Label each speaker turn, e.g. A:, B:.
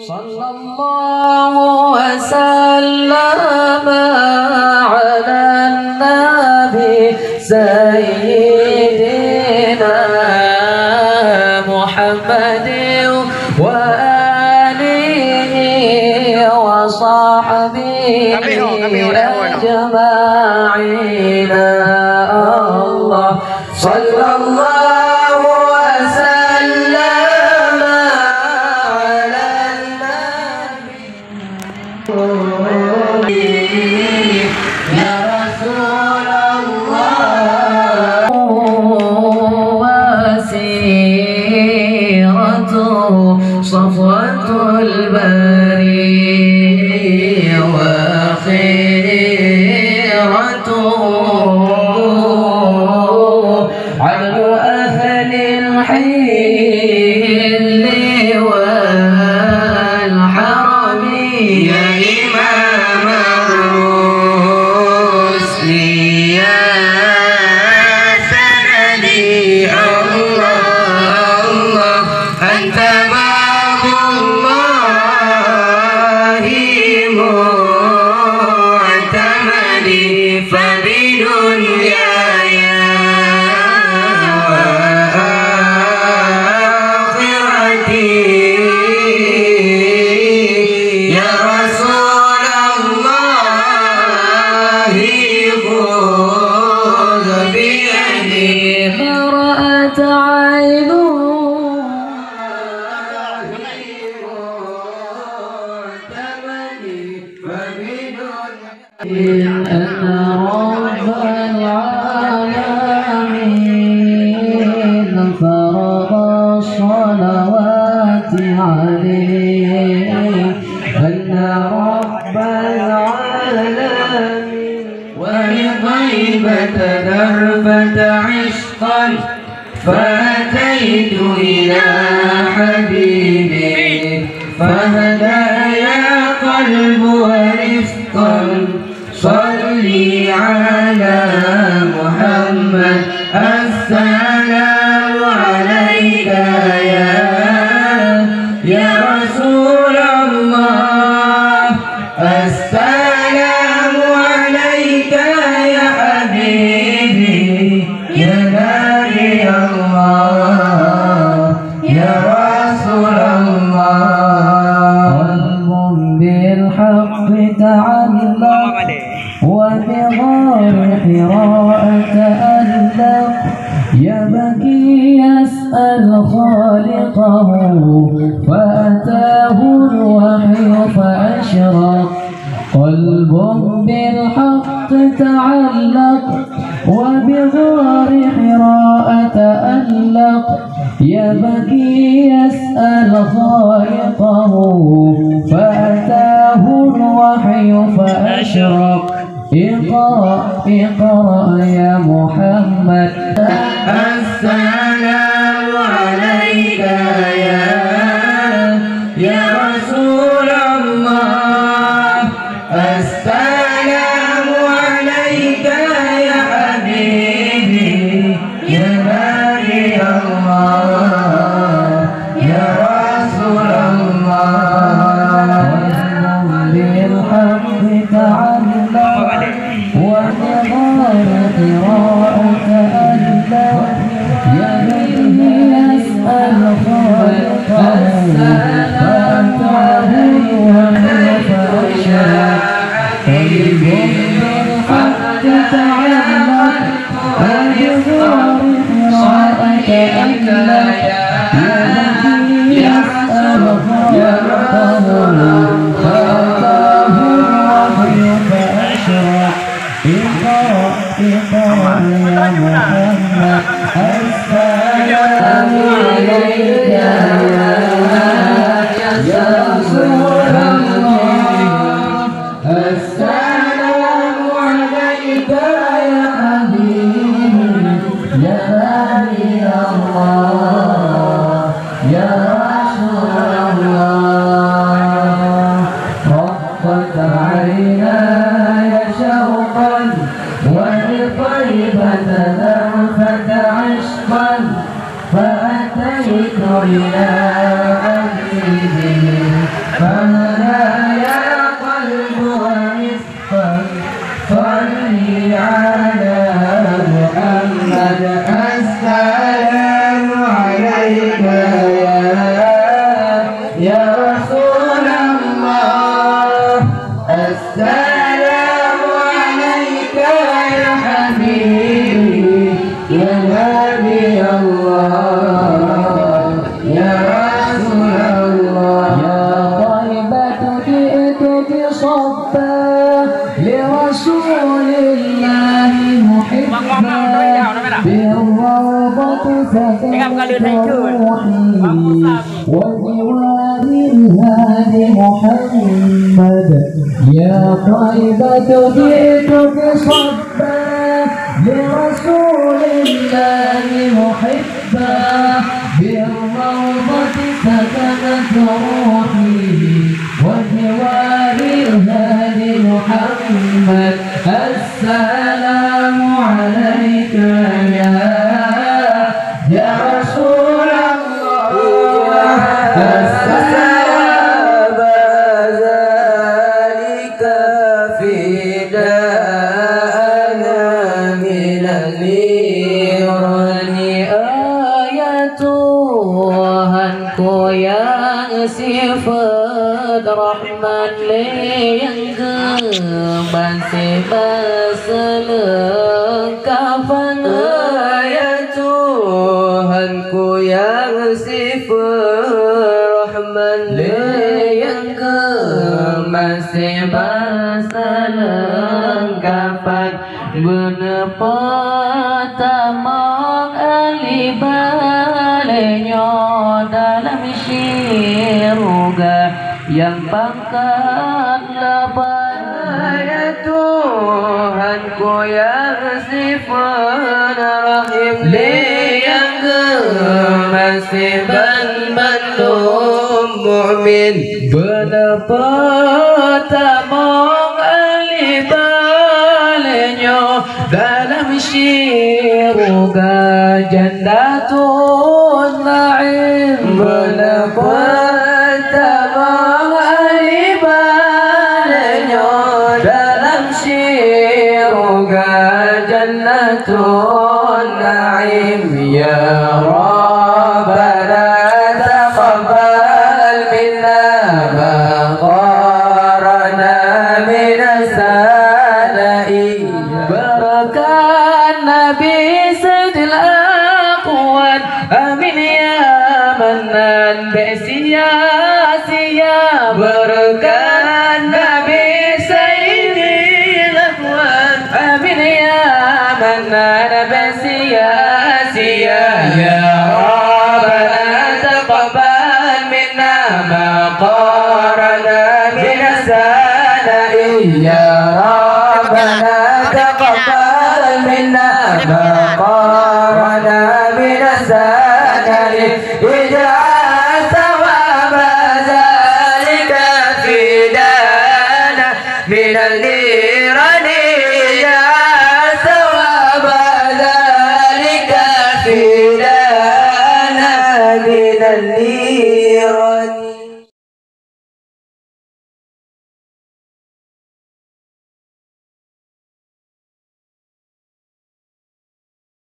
A: صلى الله وسلم على النبي سيدنا محمد وآله وصحبه أجمعين. الله صلى الله وسلم على النبي يا رسول الله وسيرته صفوة البرية وخيرته عدل أهل الحل والحرم يا إمام الرسل يا سندي الله الله أنت باب الله معتمدي فبدنياي وآخرتي يا رسول الله خذ بيدي فرأت عينه أن رب العالمين فرض الصلوات عليه أن رب العالمين ولطيبة ذرفة عشقا فأتيت إلى حبيبي فهدايا قلب ورفقا صلي على محمد السلام عليك يا رسول الله السلام عليك يا حبيبي يا نبي الله يا رسول الله قلب بالحق تعلق وبغار حراء تألق يبكي يسأل خالقه فأتاه الوحي فأشرق قلب بالحق تعلق وبغار حراء تألق يبكي يسأل خالقه فأتاه الوحي فأشرق اقرأ اقرأ يا محمد السلام عليك يا رسول الله السلام عليك يا حبيبي يا نبي الله يا رسول الله بالحق تعلق وبغار قراءة تألق يبكي يسأل خالقه فأتاه الوحي فأشرق قلب بالحق تعلق وبغار قراءة تألق يبكي يسأل خالقه فأتاه الوحي فأشرق اقرأ اقرأ يا محمد السلام عليك يا رسول الله السلام عليك يا حبيبي يا نبي الله يا رسول الله رقت عيناي شوقا ولطيبة ذرفة عشقا فأتيت إلى أبيه وجوار الهادي محمد يا طيبة جئتك صبا لرسول الله محبا بالروضة سكنت روحي وجوار الهادي محمد السلام عليك يا رسول الله السلام ذلك فداءنا من النيران آياتهنku yang sifat rahman yang masih selengkapan ayatuhanku yang sifat rahman yang masih selengkapan benepatamang alibalenya dalam syirga yang pangkat laban ya Tuhanku yang sifat rahim yang masih bandung mu'min benepatamang alibalenya dalam syirga jandatun na'im benepatamang alibalenya dalam syirga jannatun na'im ya Rabbana taqabbal minna ma qarana min as-sana'i barakan nabi sayyidil aqwan amin ya mannan bi'siyasiya barakan nabi sayyidil aqwan amin ya mannan bi'siyasiya ya Rabbana taqabbal minna ma qarana min as-sana'i ya Rabbana taqabbal minna ma qarana min as-sana'i